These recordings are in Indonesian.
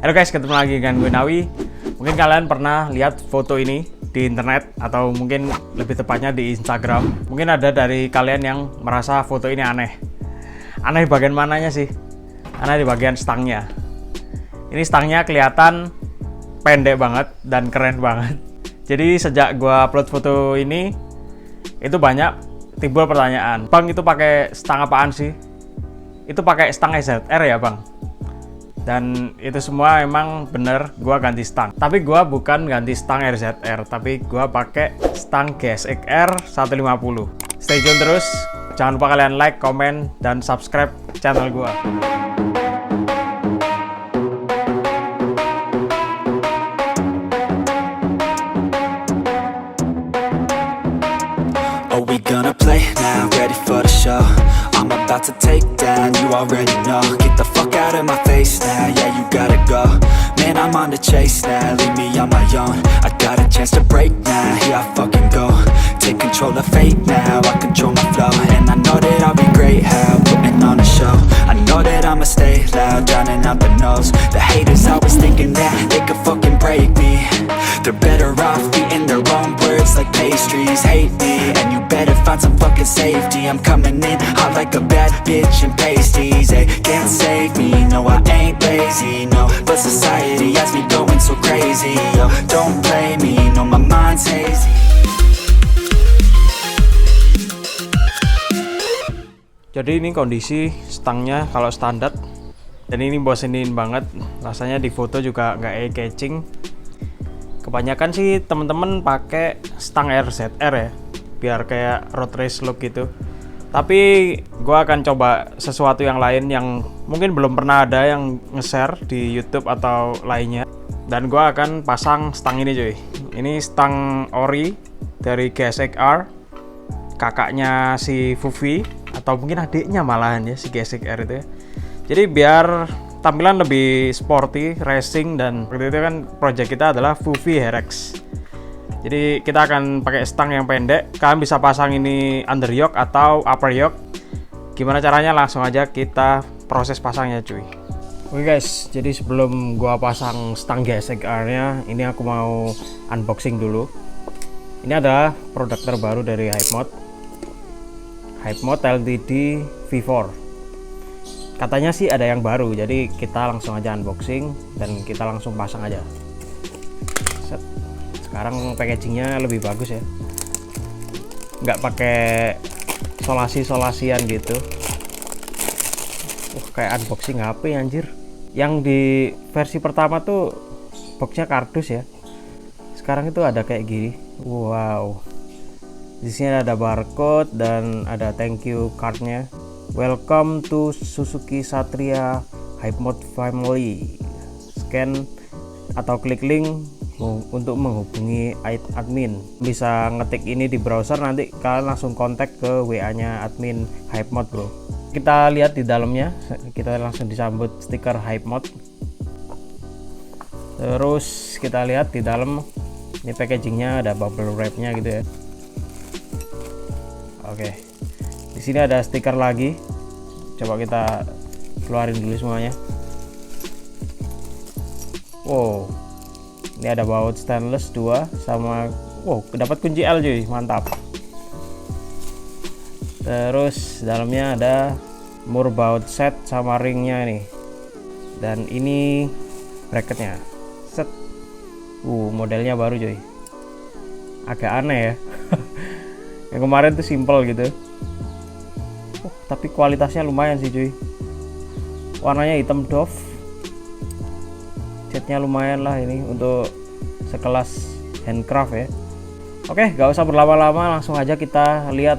Halo guys, ketemu lagi dengan gue Nawi. Mungkin kalian pernah lihat foto ini di internet atau mungkin lebih tepatnya di Instagram. Mungkin ada dari kalian yang merasa foto ini aneh. Aneh di bagian mananya sih? Aneh di bagian stangnya. Ini stangnya kelihatan pendek banget dan keren banget. Jadi sejak gue upload foto ini, itu banyak timbul pertanyaan. Bang, itu pakai stang apaan sih? Itu pakai stang ZR ya bang? Dan itu semua emang bener, gua ganti stang. Tapi gua bukan ganti stang RZR, tapi gua pakai stang GSX-R 150. Stay tune terus, jangan lupa kalian like, komen, dan subscribe channel gua. Are we gonna play now? Ready for the show? I'm about to take down, you already know. Get the fuck out of my face now, yeah, you gotta go. Man, I'm on the chase now, leave me on my own. I got a chance to break now, here I fucking go. Take control of fate now, I control my flow. And I know that I'll be great, how putting on a show. I know that I'ma stay loud, drowning out the noise. The haters always thinking that they could fucking break me. They're better off eating their own words like pastries. Hate me, and you better find some fucking safety. I'm coming in hot like a bad bitch and pasties. They can't save me, no I ain't lazy, no. But society has me going so crazy, yo. Don't play me, no my mind's hazy. Jadi ini kondisi stangnya kalau standar. Dan ini bosenin banget. Rasanya di foto juga nggak eye-catching. Kebanyakan sih temen-temen pakai stang RZR ya, biar kayak road race look gitu. Tapi gue akan coba sesuatu yang lain yang mungkin belum pernah ada yang nge-share di YouTube atau lainnya. Dan gue akan pasang stang ini cuy. Ini stang ori dari GSX-R, kakaknya si Fufi atau mungkin adiknya malahan ya si GSX-R itu ya. Jadi biar tampilan lebih sporty, racing, dan seperti itu kan project kita adalah Fufi HRX. Jadi kita akan pakai stang yang pendek. Kalian bisa pasang ini under yoke atau upper yoke. Gimana caranya? Langsung aja kita proses pasangnya cuy. Oke guys, jadi sebelum gua pasang stang GSX-R-nya, ini aku mau unboxing dulu. Ini adalah produk terbaru dari Hypemode LTD V4. Katanya sih ada yang baru, jadi kita langsung aja unboxing dan kita langsung pasang aja. Set. Sekarang packagingnya lebih bagus ya, nggak pakai solasi-solasian gitu. Kayak unboxing HP anjir. Yang di versi pertama tuh boxnya kardus ya, sekarang itu ada kayak gini. Wow, di sini ada barcode dan ada thank you cardnya. Welcome to Suzuki Satria Hypemode Family. Scan atau klik link untuk menghubungi admin. Bisa ngetik ini di browser, nanti kalian langsung kontak ke WA-nya admin Hypemode bro. Kita lihat di dalamnya, kita langsung disambut stiker Hypemode. Terus kita lihat di dalam, ini packagingnya ada bubble wrapnya gitu ya. Oke, di sini ada stiker lagi. Coba kita keluarin dulu semuanya. Wow, ini ada baut stainless 2 sama wow, dapat kunci L cuy, mantap. Terus dalamnya ada mur baut set sama ringnya nih. Dan ini bracketnya. Set. Modelnya baru cuy. Agak aneh ya. Yang kemarin tuh simple gitu. Tapi kualitasnya lumayan sih cuy. Warnanya hitam doff. Catnya lumayan lah ini untuk sekelas handcraft ya. Oke, gak usah berlama-lama, langsung aja kita lihat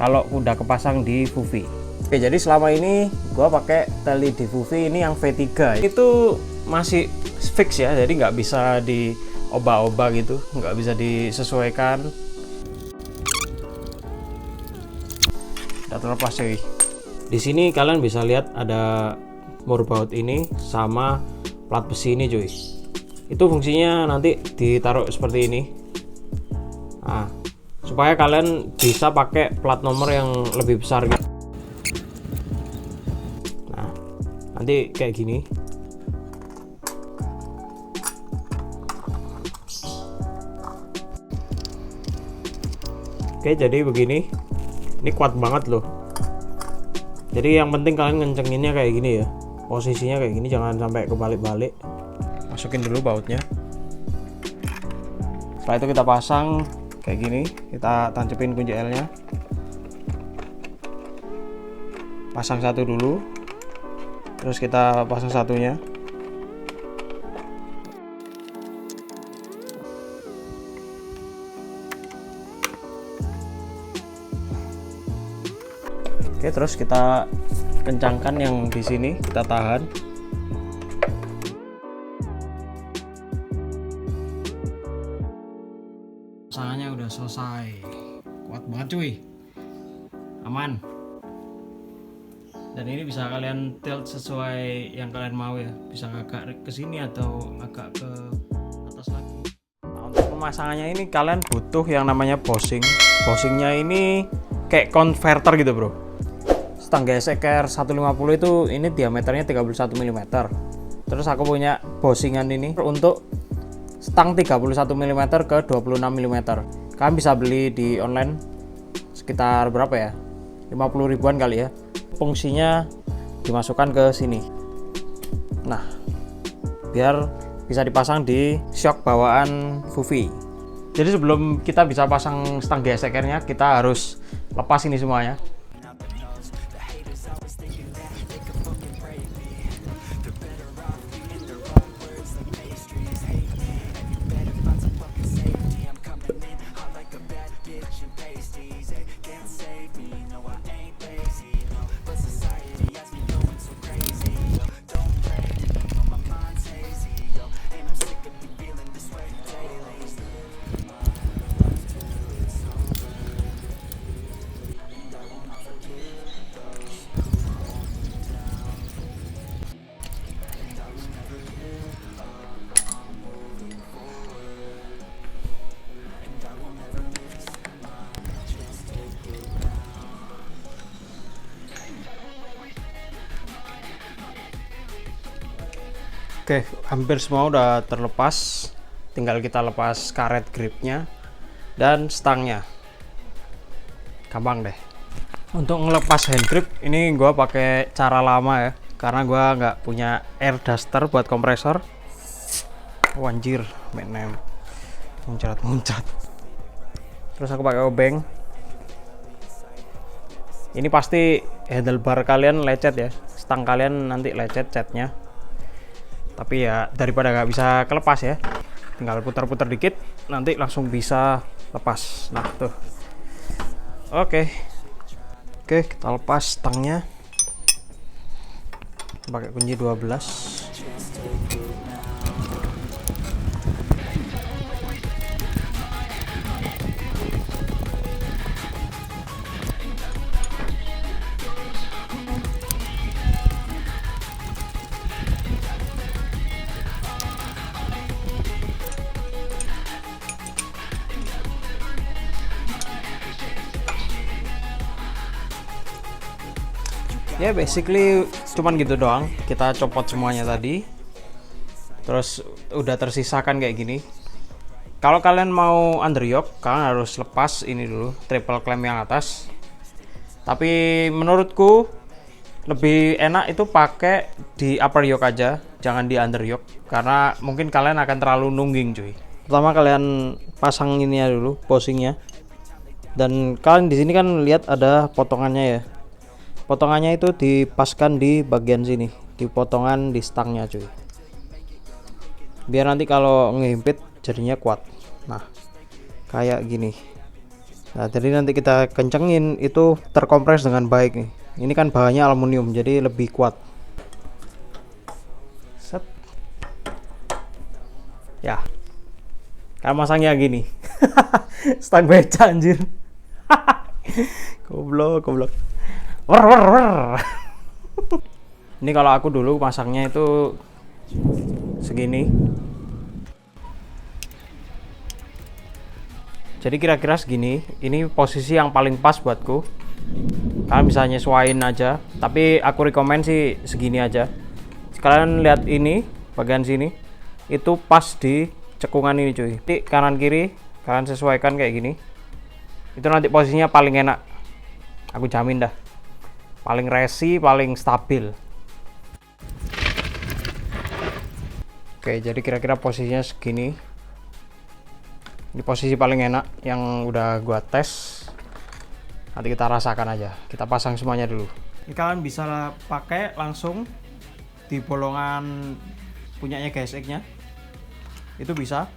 kalau udah kepasang di Fufi. Oke, jadi selama ini gua pakai tali di Fufi ini yang V3. Itu masih fix ya, jadi nggak bisa diobah-obah gitu, nggak bisa disesuaikan. Terlepas cuy. Di sini kalian bisa lihat ada mur baut ini sama plat besi ini cuy. Itu fungsinya nanti ditaruh seperti ini. Nah, supaya kalian bisa pakai plat nomor yang lebih besar gitu. Nah, nanti kayak gini. Oke, jadi begini. Ini kuat banget loh. Jadi yang penting kalian ngencenginnya kayak gini ya. Posisinya kayak gini, jangan sampai kebalik-balik. Masukin dulu bautnya. Setelah itu kita pasang kayak gini. Kita tancepin kunci L-nya. Pasang satu dulu. Terus kita pasang satunya. Oke, terus kita kencangkan yang di sini, kita tahan. Pasangannya udah selesai. Kuat banget cuy. Aman. Dan ini bisa kalian tilt sesuai yang kalian mau ya. Bisa agak ke sini atau agak ke atas lagi. Nah, untuk pemasangannya ini kalian butuh yang namanya bushing. Bushingnya ini kayak converter gitu, bro. Stang geseker 150 itu ini diameternya 31 mm. Terus aku punya bossingan ini untuk stang 31 mm ke 26 mm. Kalian bisa beli di online sekitar berapa ya? 50 ribuan kali ya. Fungsinya dimasukkan ke sini. Nah, biar bisa dipasang di shock bawaan Fufi. Jadi sebelum kita bisa pasang stang gesekernya, kita harus lepas ini semuanya. Oke, hampir semua udah terlepas. Tinggal kita lepas karet gripnya dan stangnya. Gampang deh. Untuk ngelepas hand grip ini gua pakai cara lama ya, karena gua nggak punya air duster buat kompresor. Oh, anjir, menem muncrat. Terus aku pakai obeng. Ini pasti handlebar kalian lecet ya, stang kalian nanti lecet catnya. Tapi ya daripada nggak bisa kelepas ya, tinggal putar-putar dikit nanti langsung bisa lepas. Nah tuh. Oke, kita lepas stangnya pakai kunci 12. Ya basically cuman gitu doang. Kita copot semuanya tadi, terus udah tersisakan kayak gini. Kalau kalian mau underyoke, kalian harus lepas ini dulu, triple clamp yang atas. Tapi menurutku lebih enak itu pakai di upper yoke aja, jangan di under yoke, karena mungkin kalian akan terlalu nungging cuy. Pertama kalian pasang ini ya dulu, bushingnya. Dan kalian di sini kan lihat ada potongannya ya. Potongannya itu dipaskan di bagian sini, di potongan di stangnya cuy, biar nanti kalau ngehimpit jadinya kuat. Nah kayak gini. Nah jadi nanti kita kencengin itu terkompres dengan baik nih. Ini kan bahannya aluminium jadi lebih kuat. Set. Ya kan masangnya gini. Stang beca anjir. goblok. Ini kalau aku dulu pasangnya itu segini. Jadi kira-kira segini. Ini posisi yang paling pas buatku. Kalian bisa nyesuaiin aja, tapi aku rekomen sih segini aja. Kalian lihat ini bagian sini, itu pas di cekungan ini cuy. Jadi kanan kiri kalian sesuaikan kayak gini. Itu nanti posisinya paling enak. Aku jamin dah. Paling resi, paling stabil. Oke, jadi kira-kira posisinya segini. Ini posisi paling enak yang udah gua tes. Nanti kita rasakan aja. Kita pasang semuanya dulu. Ini kalian bisa pakai langsung di bolongan punyanya GSX-nya. Itu bisa.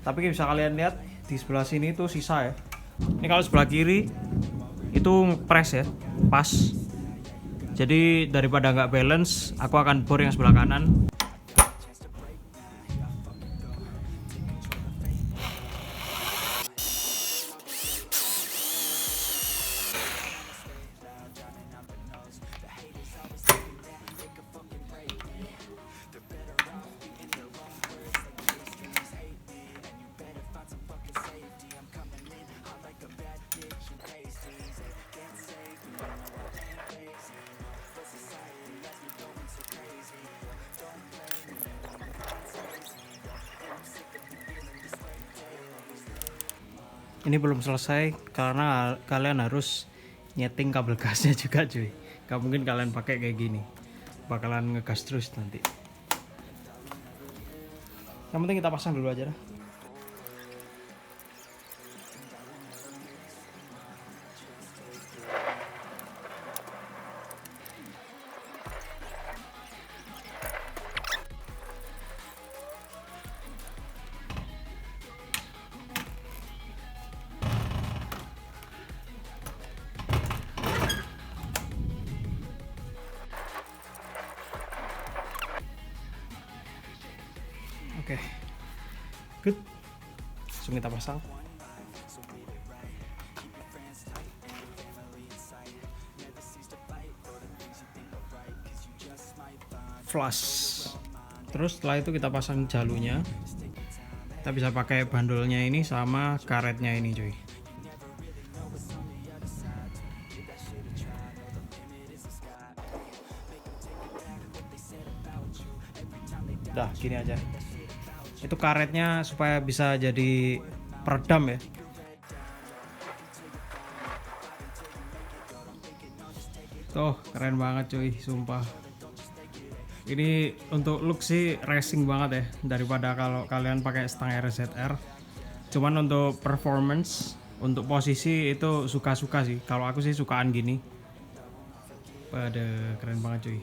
Tapi bisa kalian lihat di sebelah sini tuh sisa ya. Ini kalau sebelah kiri itu press ya, pas. Jadi daripada nggak balance, aku akan bor yang sebelah kanan. Ini belum selesai karena kalian harus nyeting kabel gasnya juga cuy. Gak mungkin kalian pakai kayak gini, bakalan ngegas terus nanti. Yang penting kita pasang dulu aja dah. Oke, good. Langsung kita pasang. Flush. Terus setelah itu kita pasang jalurnya. Kita bisa pakai bandolnya ini sama karetnya ini cuy. Udah gini aja. Itu karetnya supaya bisa jadi peredam ya. Tuh keren banget cuy, sumpah. Ini untuk look sih racing banget ya, daripada kalau kalian pakai stang RZR. Cuman untuk performance, untuk posisi itu suka-suka sih. Kalau aku sih sukaan gini. Pada keren banget cuy.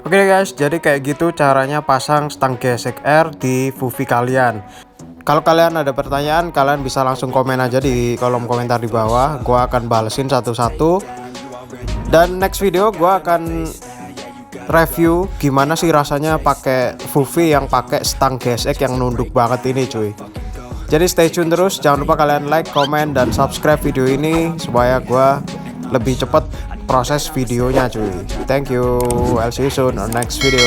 Oke guys, jadi kayak gitu caranya pasang stang GSX-R di Vuvi kalian. Kalau kalian ada pertanyaan, kalian bisa langsung komen aja di kolom komentar di bawah. Gua akan balesin satu-satu. Dan next video gua akan review gimana sih rasanya pakai Vuvi yang pakai stang GSX yang nunduk banget ini cuy. Jadi stay tune terus, jangan lupa kalian like, komen, dan subscribe video ini supaya gua lebih cepat proses videonya cuy. Thank you, I'll see you soon on next video.